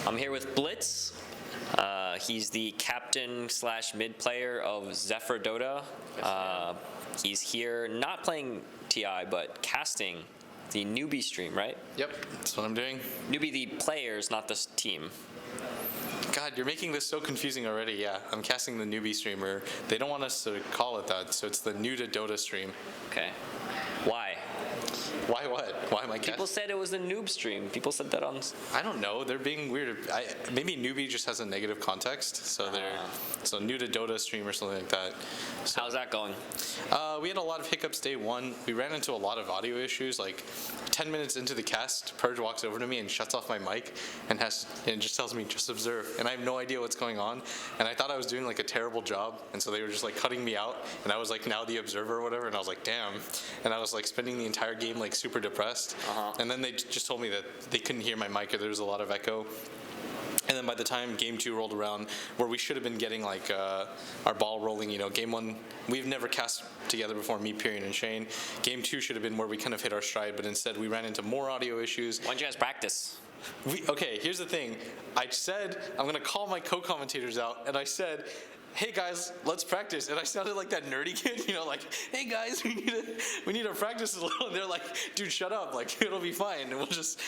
I'm here with Blitz. He's the captain / mid player of Zephyr Dota. He's here not playing TI, but casting the newbie stream, right? Yep, that's what I'm doing. Newbie the players, not the team. God, you're making this so confusing already. Yeah, I'm casting the newbie streamer. They don't want us to call it that, so it's the new to Dota stream. Okay. Why? Why what? Why am I casting? People said it was a noob stream. People said that on... I don't know. They're being weird. Maybe newbie just has a negative context, so so new to Dota stream or something like that. So, how's that going? We had a lot of hiccups day one. We ran into a lot of audio issues. Like 10 minutes into the cast, Purge walks over to me and shuts off my mic and just tells me, just observe. And I have no idea what's going on. And I thought I was doing like a terrible job. And so they were just like cutting me out. And I was like now the observer or whatever. And I was like, damn. And I was like spending the entire game like super depressed. And then they just told me that they couldn't hear my mic or there was a lot of echo. And then by the time game 2 rolled around, where we should have been getting like our ball rolling, you know, game 1, we've never cast together before, me, Pyrian, and Shane. Game 2 should have been where we kind of hit our stride, but instead we ran into more audio issues. Why don't you guys practice? Okay, here's the thing. I said I'm gonna call my co-commentators out, and I said, hey guys, let's practice. And I sounded like that nerdy kid, you know, like, hey guys, we need to practice a little. And they're like, dude, shut up, like it'll be fine, and we'll just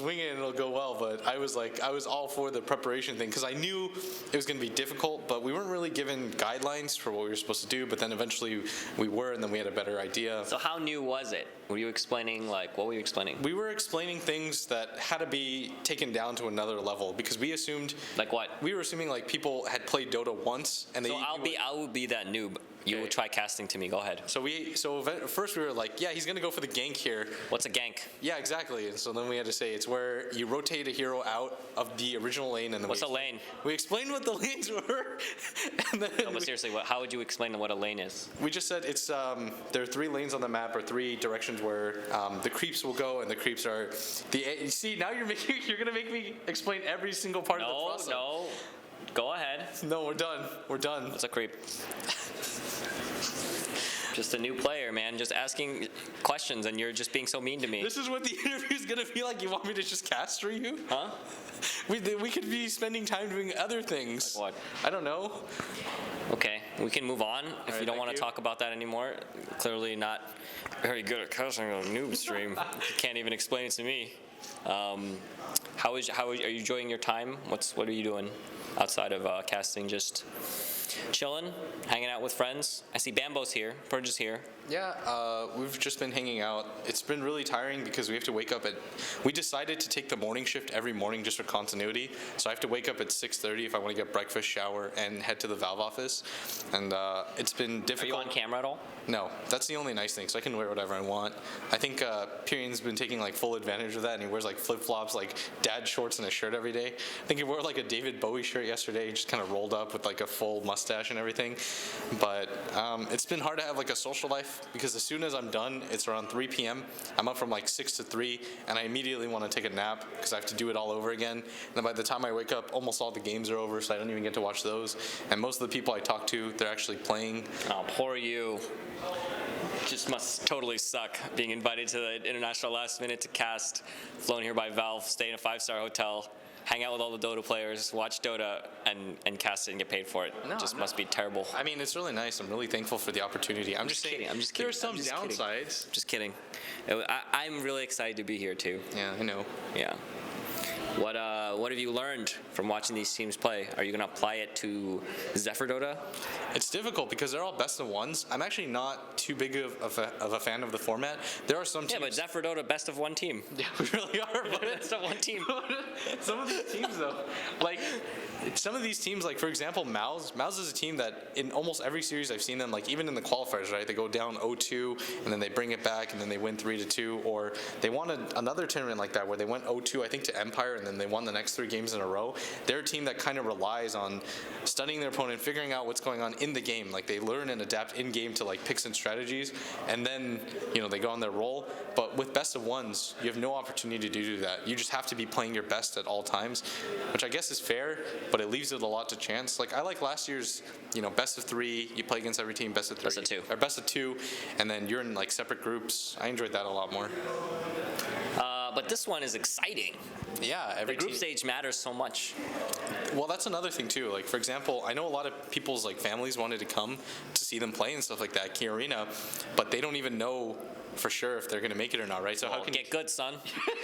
wing it and it'll go well. But I was all for the preparation thing because I knew it was gonna be difficult, but we weren't really given guidelines for what we were supposed to do. But then eventually we were, and then we had a better idea. So how new was it? Were you explaining, like, what were you explaining? We were explaining things that had to be taken down to another level because we assumed. Like what? We were assuming like people had played Dota once. And so I will be that noob. You will try casting to me. Go ahead. So first we were like, yeah, he's gonna go for the gank here. What's a gank? Yeah, exactly. And so then we had to say it's where you rotate a hero out of the original lane, and then what's a lane? We explained what the lanes were. And then no, but seriously, how would you explain what a lane is? We just said it's there are 3 lanes on the map, or 3 directions where the creeps will go, and the creeps are the. See, now you're gonna make me explain every single part of the process. No. Go ahead. No, we're done. We're done. What's a creep? Just a new player, man. Just asking questions, and you're just being so mean to me. This is what the interview is gonna be like. You want me to just cast for you? Huh? We could be spending time doing other things. Like what? I don't know. Okay, we can move on if you don't want to talk about that anymore. Clearly not very good at casting a noob stream. You can't even explain it to me. Are you enjoying your time? What are you doing outside of casting? Just chilling, hanging out with friends. I see Bambo's here. Purge is here. Yeah, we've just been hanging out. It's been really tiring because we have to wake up we decided to take the morning shift every morning just for continuity. So I have to wake up at 6:30 if I want to get breakfast, shower, and head to the Valve office. And it's been difficult. Are you on camera at all? No, that's the only nice thing. So I can wear whatever I want. I think Pyrian's been taking like full advantage of that, and he wears like flip-flops, like dad shorts and a shirt every day. I think he wore like a David Bowie shirt yesterday, just kind of rolled up with like a full mustache and everything. But it's been hard to have like a social life because as soon as I'm done, it's around 3 p.m. I'm up from like 6 to 3, and I immediately want to take a nap because I have to do it all over again. And then by the time I wake up, almost all the games are over, so I don't even get to watch those. And most of the people I talk to, they're actually playing. Oh, poor you. Just must totally suck being invited to the international last minute to cast, flown here by Valve, stay in a 5-star hotel, hang out with all the Dota players, watch Dota, and cast it and get paid for it. No, just must be terrible. I mean, it's really nice. I'm really thankful for the opportunity. I'm just saying. I'm just kidding. There are some downsides. Just kidding. I'm really excited to be here too. Yeah, I know. Yeah. What have you learned from watching these teams play? Are you going to apply it to Zephyr Dota? It's difficult because they're all best of ones. I'm actually not too big of a fan of the format. There are some teams. Yeah, but Zephyr Dota best of one team. Yeah, we really are. But best of one team. Some of these teams though, like some of these teams, like for example, Mouse is a team that in almost every series I've seen them, like even in the qualifiers, right? They go down 0-2 and then they bring it back and then they win 3-2, or they won another tournament like that where they went 0-2, I think, to Empire, and then they won the next 3 games in a row. They're a team that kind of relies on studying their opponent, figuring out what's going on in the game. Like they learn and adapt in game to like picks and strategies, and then they go on their roll. But with best of ones, you have no opportunity to do that. You just have to be playing your best at all times, which I guess is fair, but it leaves it a lot to chance. Like I like last year's, best of 3. You play against every team, best of 3, best of 2, or best of 2, and then you're in like separate groups. I enjoyed that a lot more. But this one is exciting. Yeah, The every group team. stage matters so much. Well, that's another thing too. Like for example, I know a lot of people's like families wanted to come to see them play and stuff like that, Key Arena, but they don't even know for sure if they're gonna make it or not, right? So how can Get good, son.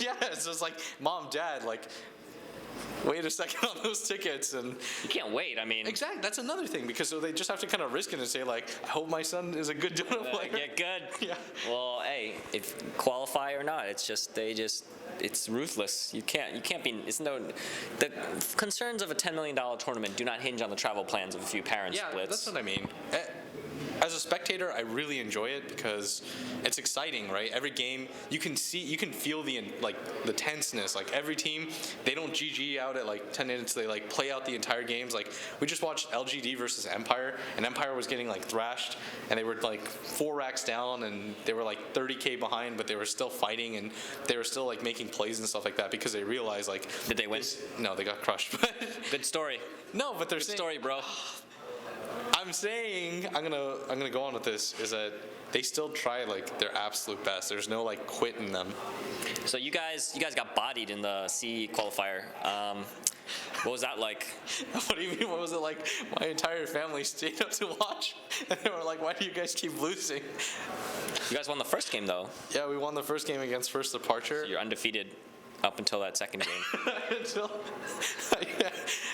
yeah, it's just like mom, dad, like wait a second on those tickets and You can't wait. I mean, exactly that's another thing because so they just have to kind of risk it and say like I hope my son is a good Dota player. get good. Yeah. Well, hey, if qualify or not, it's just it's ruthless. You can't be. It's no. The concerns of a $10 million tournament do not hinge on the travel plans of a few parents. Yeah, Blitz. that's what I mean. As a spectator, I really enjoy it because it's exciting, right? Every game, you can feel the tenseness. Like every team, they don't GG out at like 10 minutes. They like play out the entire games. Like we just watched LGD versus Empire, and Empire was getting like thrashed, and they were like 4 racks down, and they were like 30K behind, but they were still fighting, and they were still like making plays and stuff like that because they realized like. Did they win? No, they got crushed. Good story. No, but they're Good saying, story, bro. I'm saying I'm gonna go on with this is that they still try like their absolute best. There's no like quit in them. So you guys got bodied in the C qualifier. What was that like? What do you mean? What was it like? My entire family stayed up to watch, and they were like, "Why do you guys keep losing?" You guys won the first game though. Yeah, we won the first game against First Departure. You're undefeated up until that second game. Yeah.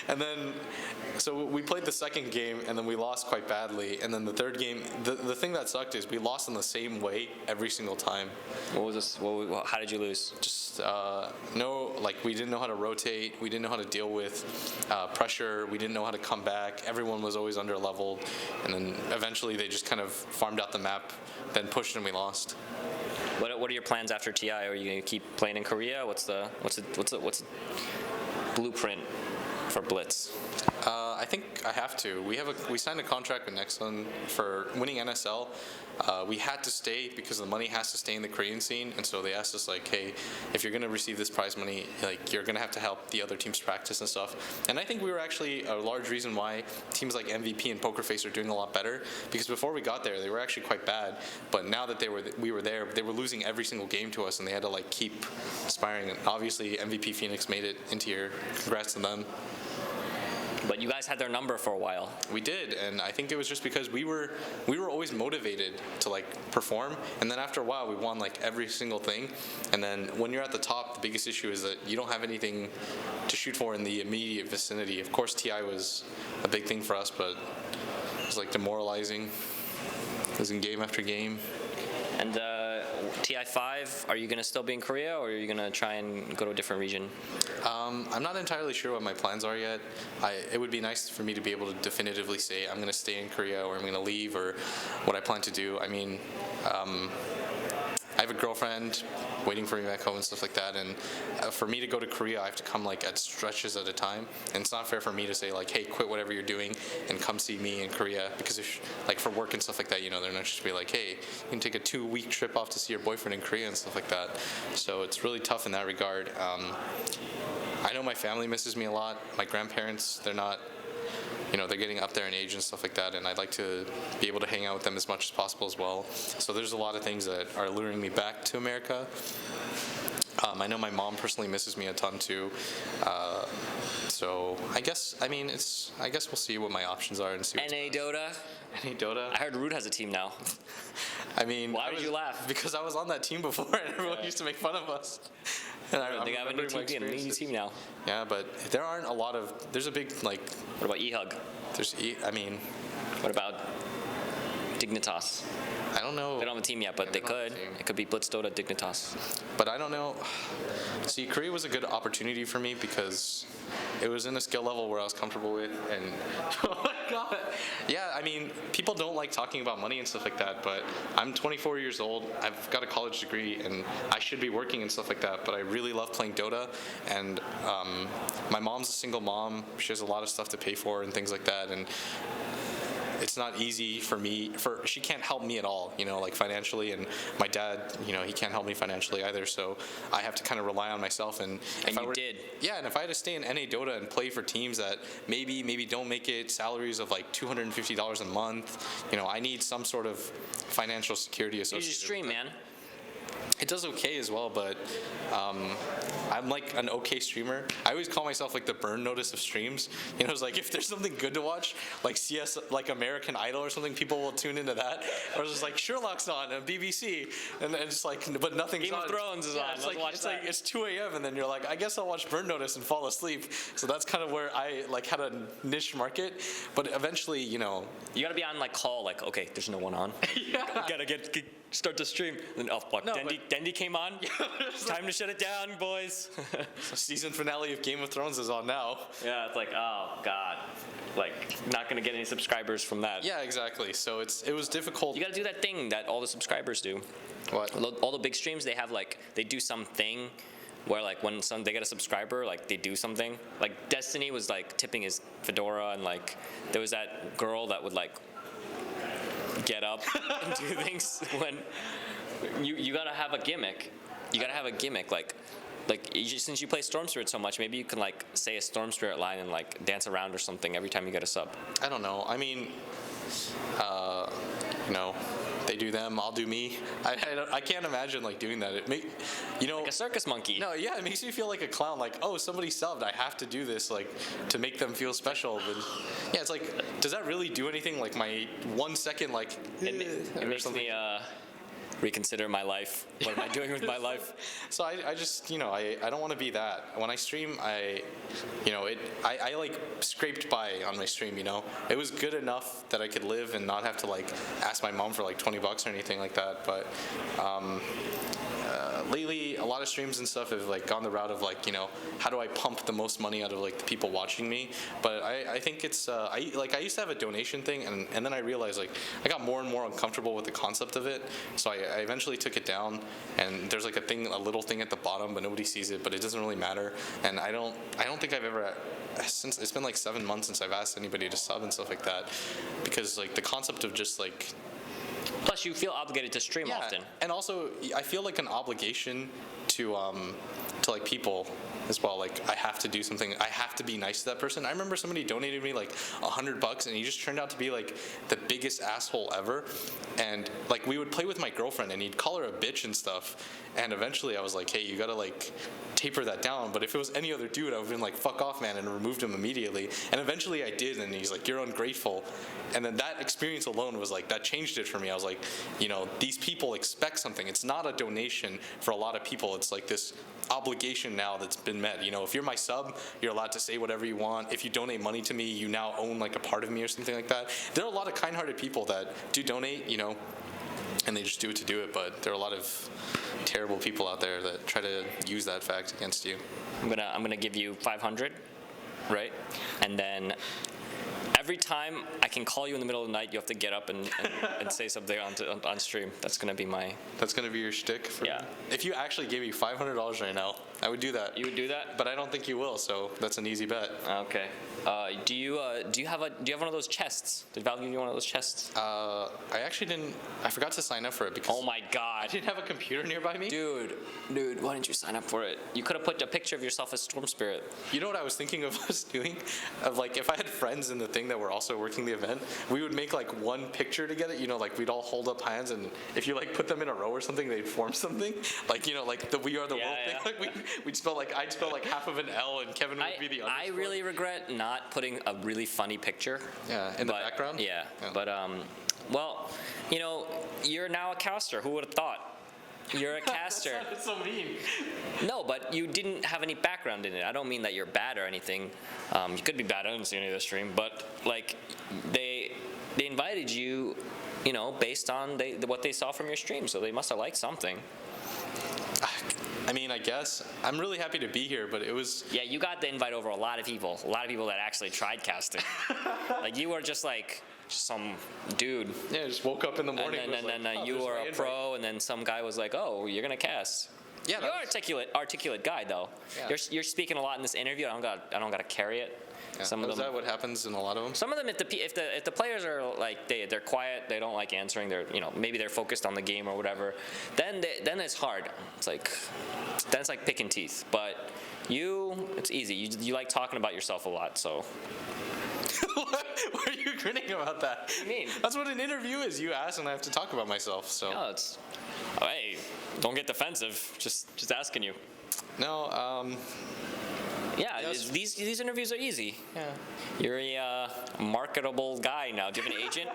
And then, so we played the second game, and then we lost quite badly. And then the third game, the thing that sucked is we lost in the same way every single time. What was this? How did you lose? Just we didn't know how to rotate. We didn't know how to deal with pressure. We didn't know how to come back. Everyone was always under leveled, and then eventually they just kind of farmed out the map, then pushed and we lost. What are your plans after TI? Are you gonna keep playing in Korea? What's the blueprint for Blitz? I think I have to. We signed a contract with Nexon for winning NSL. We had to stay because the money has to stay in the Korean scene, and so they asked us like, hey, if you're gonna receive this prize money, like you're gonna have to help the other teams practice and stuff. And I think we were actually a large reason why teams like MVP and Pokerface are doing a lot better, because before we got there, they were actually quite bad. But now that we were there, they were losing every single game to us, and they had to like keep aspiring. And obviously, MVP Phoenix made it into here. Congrats to them. But you guys had their number for a while. We did, and I think it was just because we were always motivated to like perform, and then after a while we won like every single thing. And then when you're at the top, the biggest issue is that you don't have anything to shoot for in the immediate vicinity. Of course, TI was a big thing for us, but it was like demoralizing, losing game after game. And TI5, are you going to still be in Korea, or are you going to try and go to a different region? I'm not entirely sure what my plans are yet. It would be nice for me to be able to definitively say I'm going to stay in Korea or I'm going to leave or what I plan to do. I mean, I have a girlfriend waiting for me back home and stuff like that, and for me to go to Korea, I have to come like at stretches at a time, and it's not fair for me to say like, hey, quit whatever you're doing and come see me in Korea, because if like for work and stuff like that, you know, they're not just be like, hey, you can take a 2-week trip off to see your boyfriend in Korea and stuff like that. So it's really tough in that regard. I know my family misses me a lot. My grandparents, they're not, you know, they're getting up there in age and stuff like that, and I'd like to be able to hang out with them as much as possible as well. So there's a lot of things that are luring me back to America. I know my mom personally misses me a ton too. So I guess we'll see what my options are and see what's NA best. Dota? NA Dota? I heard Root has a team now. I mean, Why would you laugh? Because I was on that team before, and everyone used to make fun of us. And They have a new team now. Yeah, but there aren't a lot of. There's a big like. What about E-Hug? I mean, What about Dignitas? I don't know. They don't have a team yet, but Yeah, they they don't have could. a team. It could be Blitz Dota Dignitas. But I don't know. See, Korea was a good opportunity for me because it was in a skill level where I was comfortable with, and oh my god, yeah. I mean, people don't like talking about money and stuff like that, but I'm 24 years old. I've got a college degree, and I should be working and stuff like that. But I really love playing Dota, and my mom's a single mom. She has a lot of stuff to pay for and things like that, and it's not easy for me. She can't help me at all, you know, like financially, and my dad, you know, he can't help me financially either. So I have to kind of rely on myself. And you did. Yeah, and if I had to stay in NA Dota and play for teams that maybe don't make it salaries of like $250 a month, you know, I need some sort of financial security associated. You should stream, with it. man. It does okay as well, but I'm like an okay streamer. I always call myself like the burn notice of streams. You know, it's like if there's something good to watch, like CS, like American Idol or something, people will tune into that. Or it's just like Sherlock's on BBC, and it's like, but nothing's Game on. of Thrones is on. It's Let's like watch it's that. like it's 2 a.m. and then you're like, I guess I'll watch Burn Notice and fall asleep. So that's kind of where I like had a niche market, but eventually, you know, You gotta be on like call, like, okay, there's no one on. Gotta start the stream. Then fuck, No, Dendi came on. Time to shut it down, boys. season finale of Game of Thrones is on now. Yeah, it's like, oh god, like not gonna get any subscribers from that. Yeah, exactly. So it was difficult. You gotta do that thing that all the subscribers do. What? All the big streams, they have like, they do something where like when they get a subscriber, like they do something. Like Destiny was like tipping his fedora, and like there was that girl that would like get up and do things when you gotta have a gimmick. You gotta have a gimmick, like since you play Storm Spirit so much, maybe you can like say a Storm Spirit line and like dance around or something every time you get a sub. I don't know. I mean, you know, they do them, I'll do me. I can't imagine like doing that. You know, Like a circus monkey. no, yeah, it makes me feel like a clown. Like, oh, somebody subbed. I have to do this, like, to make them feel special. But yeah, it's like, does that really do anything? Like my 1 second, like, It makes me reconsider my life. What am I doing with my life? So I just, you know, I don't want to be that. When I stream, I like scraped by on my stream, you know. It was good enough that I could live and not have to like ask my mom for like $20 or anything like that. But lately, a lot of streams and stuff have like gone the route of like, you know, how do I pump the most money out of like the people watching me? But I think it's I used to have a donation thing, and then I realized like I got more and more uncomfortable with the concept of it. So I eventually took it down, and there's like a little thing at the bottom, but nobody sees it, but it doesn't really matter. And I don't think I've ever, since it's been like 7 months since I've asked anybody to sub and stuff like that, because like the concept of just like, Plus, you feel obligated to stream often. and also I feel like an obligation to like people as well. Like I have to do something. I have to be nice to that person. I remember somebody donated me like $100, and he just turned out to be like the biggest asshole ever. And like we would play with my girlfriend, and he'd call her a bitch and stuff. And eventually, I was like, hey, you gotta like taper that down. But if it was any other dude, I would have been like, fuck off, man, and removed him immediately. And eventually, I did, and he's like, you're ungrateful. And then that experience alone was like, that changed it for me. I was like, you know, these people expect something. It's not a donation for a lot of people. It's like this obligation now that's been met. You know, if you're my sub, you're allowed to say whatever you want. If you donate money to me, you now own like a part of me or something like that. There are a lot of kind-hearted people that do donate, you know, and they just do it to do it, but there are a lot of terrible people out there that try to use that fact against you. I'm gonna give you 500, right? And then every time I can call you in the middle of the night, you have to get up and say something on stream. That's gonna be my. That's gonna be your shtick. Yeah. If you actually gave me $500 right now, I would do that. You would do that? But I don't think you will, so that's an easy bet. Okay. Do you have one of those chests? Did Valve give you one of those chests? I actually didn't. I forgot to sign up for it because Oh my I god. didn't have a computer nearby me. Dude, why didn't you sign up for it? You could have put a picture of yourself as Storm Spirit. You know what I was thinking of us doing? Of like, if I had friends in the thing that were also working the event, we would make like one picture together. You know, like we'd all hold up hands, and if you like put them in a row or something, they'd form something. Like, you know, like the We Are the World thing. Like we'd spell like, I'd spell like half of an L, and Kevin would be the underscore. I really regret not putting a really funny picture. Yeah, in the background? Yeah, Yeah. but well, you know, you're now a caster. Who would have thought? You're a caster. That's so mean. No, but you didn't have any background in it. I don't mean that you're bad or anything. You could be bad. I didn't see any of the stream, but like they invited you, you know, based on what they saw from your stream. So they must have liked something. I mean, I guess I'm really happy to be here, but it was. Yeah, you got the invite over a lot of people that actually tried casting. Like you were just like some dude. Yeah, I just woke up in the morning. And then you were a pro, and then some guy was like, "Oh, you're gonna cast." Yeah, You're articulate guy though. Yeah. You're speaking a lot in this interview. I don't gotta carry it. Yeah. Some of Is them. that what happens in a lot of them? Some of them, if the players are like they're quiet, they don't like answering. They're, you know, maybe they're focused on the game or whatever. Then it's hard. It's like picking teeth. But it's easy. You like talking about yourself a lot, so. Why are you grinning about that? What do you mean? That's what an interview is. You ask, and I have to talk about myself. So. No, hey, Don't get defensive. Just asking you. No, Yeah, Yes. these interviews are easy. yeah. You're a marketable guy now. Do you have an agent?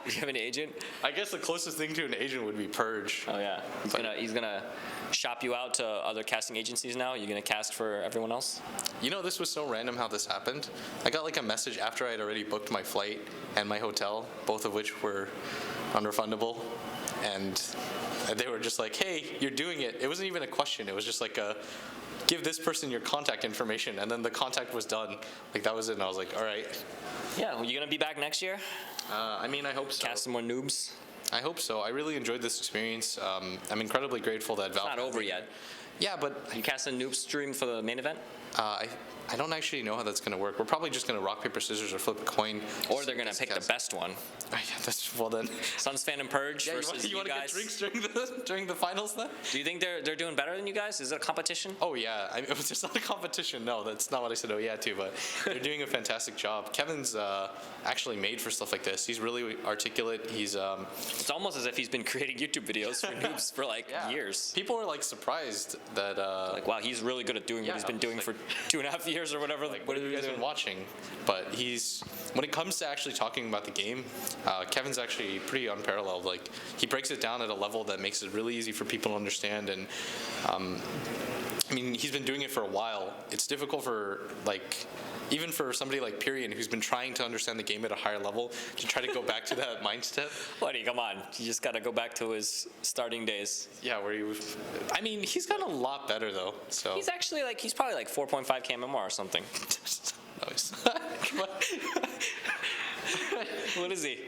Do you have an agent? I guess the closest thing to an agent would be Purge. Oh yeah, he's gonna shop you out to other casting agencies now. You're gonna cast for everyone else. You know, this was so random how this happened. I got like a message after I had already booked my flight and my hotel, both of which were unrefundable. And they were just like, hey, you're doing it. It wasn't even a question. It was just like give this person your contact information. And then the contact was done. Like, that was it. And I was like, all right. Yeah, well, you gonna be back next year? I mean, I hope so. Cast some more noobs. I hope so. I really enjoyed this experience. I'm incredibly grateful that Valve. Not over yet. Yeah, but You cast a noob stream for the main event, I don't actually know how that's going to work. We're probably just going to rock, paper, scissors or flip a coin. or they're gonna pick the best one. Yeah, that's, well then. Suns Fan and Purge Yeah, versus you want to get guys. drinks during the finals then? Do you think they're doing better than you guys? Is it a competition? Oh yeah, it's not a competition. No, that's not what I said. Oh yeah, too. But they're doing a fantastic job. Kevin's actually made for stuff like this. He's really articulate. He's It's almost as if he's been creating YouTube videos for noobs for like years. People are like surprised that Like, wow, he's really good at doing what he's been doing for 2.5 years or whatever. what have you guys been watching? But when it comes to actually talking about the game, Kevin's actually pretty unparalleled. Like, he breaks it down at a level that makes it really easy for people to understand. And I mean, he's been doing it for a while. It's difficult for even for somebody like Pyrian, who's been trying to understand the game at a higher level, to try to go back to that mindset. Buddy, come on. You just got to go back to his starting days. Yeah, where he was. I mean, he's gotten a lot better though. So He's actually he's probably like 4.5 KMMR or something. nice. What is he?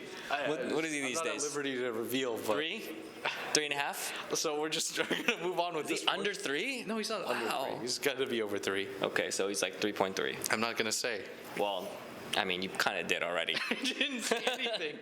What is he these I'm not days? at liberty to reveal, but 3.5? so we're just gonna move on with Is this. he under 3? No, he's not under Wow. 3. He's got to be over 3. Okay, so he's like 3.3. I'm not gonna say. Well, I mean, you kind of did already. I didn't say anything.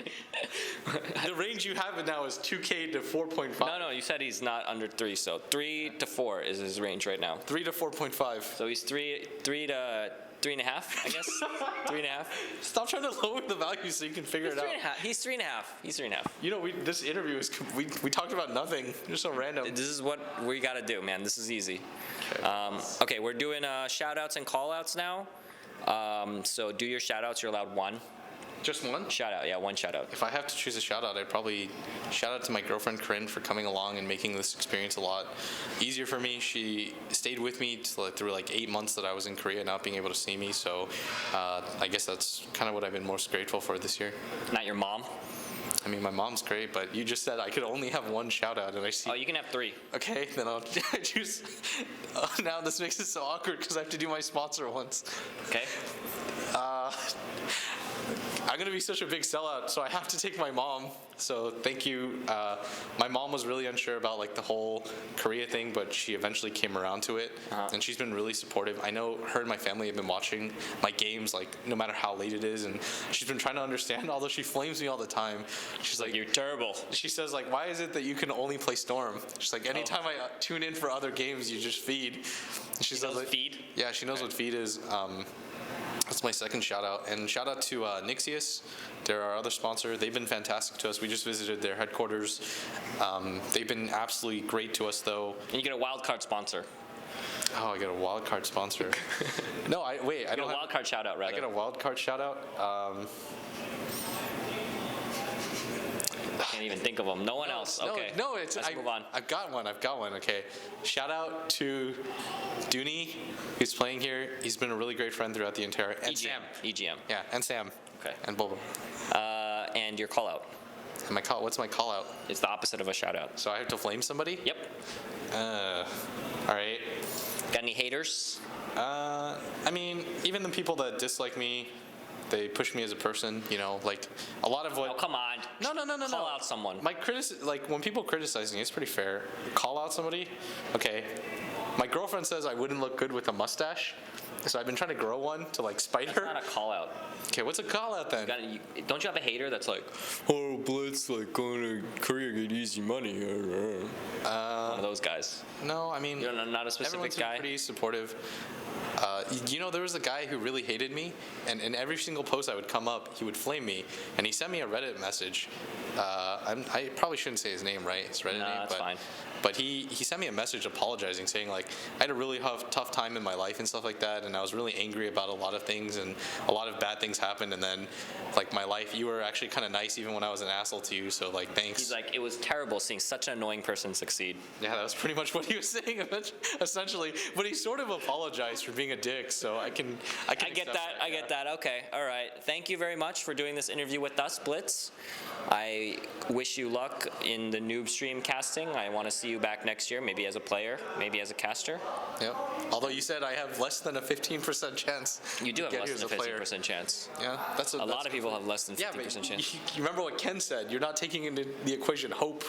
The range you have it now is 2K to 4.5. No, you said he's not under 3, so 3 to 4 is his range right now. 3 to 4.5. So he's 3 to 3.5, I guess. 3.5. Stop trying to lower the value so you can figure it out. He's 3.5. He's 3.5. You know, this interview is we talked about nothing. Just so random. This is what we got to do, man. This is easy. Okay, we're doing shout outs and call outs now. So do your shout outs. You're allowed one. Just one? Shout out, yeah, one shout out. If I have to choose a shout out, I'd probably shout out to my girlfriend Corinne for coming along and making this experience a lot easier for me. She stayed with me through like 8 months that I was in Korea, not being able to see me. So I guess that's kind of what I've been most grateful for this year. Not your mom? I mean, my mom's great, but you just said I could only have one shout out, and I see. Oh, you can have 3. Okay, then I'll choose. Now this makes it so awkward because I have to do my sponsor once. Okay. I'm gonna be such a big sellout, so I have to take my mom. So thank you. My mom was really unsure about like the whole Korea thing, but she eventually came around to it, and she's been really supportive. I know her and my family have been watching my games like no matter how late it is, and she's been trying to understand. Although she flames me all the time, she's like, You're terrible. She says like, why is it that you can only play Storm? She's like, anytime I tune in for other games, you just feed. And she says knows feed? Yeah, she knows what feed is. That's my second shout out. And shout out to Nixius. They're our other sponsor. They've been fantastic to us. We just visited their headquarters. They've been absolutely great to us though. And you get a wild card sponsor. Oh, I get a wild card sponsor. No, I You get a wild card shout out, rather. I get a wild card shout out. Can't even think of them. No one else. Okay. No, it's Let's move on. I've got one. Okay. Shout out to Dooney, who's playing here. He's been a really great friend throughout the entire. And Sam. EGM. Yeah, and Sam. Okay. And Bobo. And your call out. And what's my call out? It's the opposite of a shout out. So I have to flame somebody? Yep. All right. Got any haters? I mean, even the people that dislike me, they push me as a person. You know, like a lot of what. Oh, come on. No. Call out someone. Like when people criticize me, it's pretty fair. Call out somebody, okay. My girlfriend says I wouldn't look good with a mustache, so I've been trying to grow one to like spite her. Not a call out. Okay, what's a call out then? Don't you have a hater that's like, oh, Blitz, like going to Korea get easy money? One of those guys. No, I mean, You're not a specific everyone's guy? been pretty supportive. you know, there was a guy who really hated me, and in every single post I would come up, he would flame me, and he sent me a Reddit message. I probably shouldn't say his name, right? His Reddit name, that's fine. But he sent me a message apologizing, saying like I had a really tough time in my life and stuff like that, and I was really angry about a lot of things, and a lot of bad things happened, and then like my life, you were actually kind of nice even when I was an asshole to you, so like thanks. He's like, it was terrible seeing such an annoying person succeed. Yeah, that was pretty much what he was saying essentially. But he sort of apologized for being a dick, so I get that. I get that. Okay, all right. Thank you very much for doing this interview with us, Blitz. I wish you luck in the noob stream casting. I want to see you back next year, maybe as a player, maybe as a caster. Yep. Although you said I have less than a 15% chance. You do have get less here than a as player. 15% chance. Yeah, that's A lot of people have less than 50% chance. You remember what Ken said? You're not taking into the equation hope.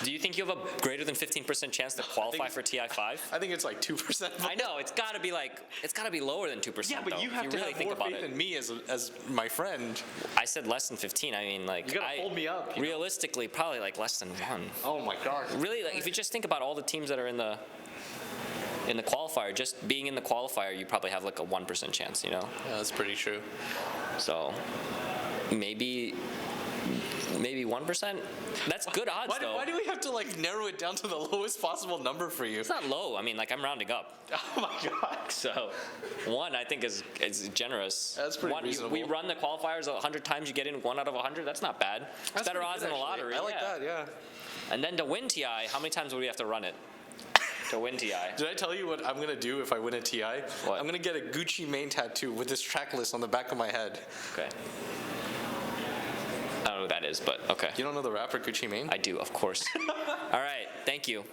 Do you think you have a greater than 15% chance to qualify for TI5? I think it's like 2%. I know, it's got to be lower than 2%. Yeah, but though, you have if to really have think more about faith it. in me as my friend. I said less than 15. I mean, like, You gotta hold me up. Realistically, probably like less than 1. Oh my God. Really, like, if you just think about all the teams that are in the qualifier, just being in the qualifier, you probably have like a 1% chance, you know? Yeah, that's pretty true. So maybe 1%. That's good odds, though. Why do we have to like narrow it down to the lowest possible number for you? It's not low. I mean, like, I'm rounding up. Oh my God. So 1, I think, is generous. That's pretty reasonable. We run the qualifiers 100 times. You get in 1 out of 100. That's not bad. It's That's better pretty odds good, than the actually. lottery. I like that. Yeah. And then to win TI, how many times would we have to run it to win TI? Did I tell you what I'm gonna do if I win a TI? What? I'm gonna get a Gucci Mane tattoo with this track list on the back of my head. Okay. I don't know who that is, but okay. You don't know the rapper Gucci Mane? I do, of course. All right. Thank you.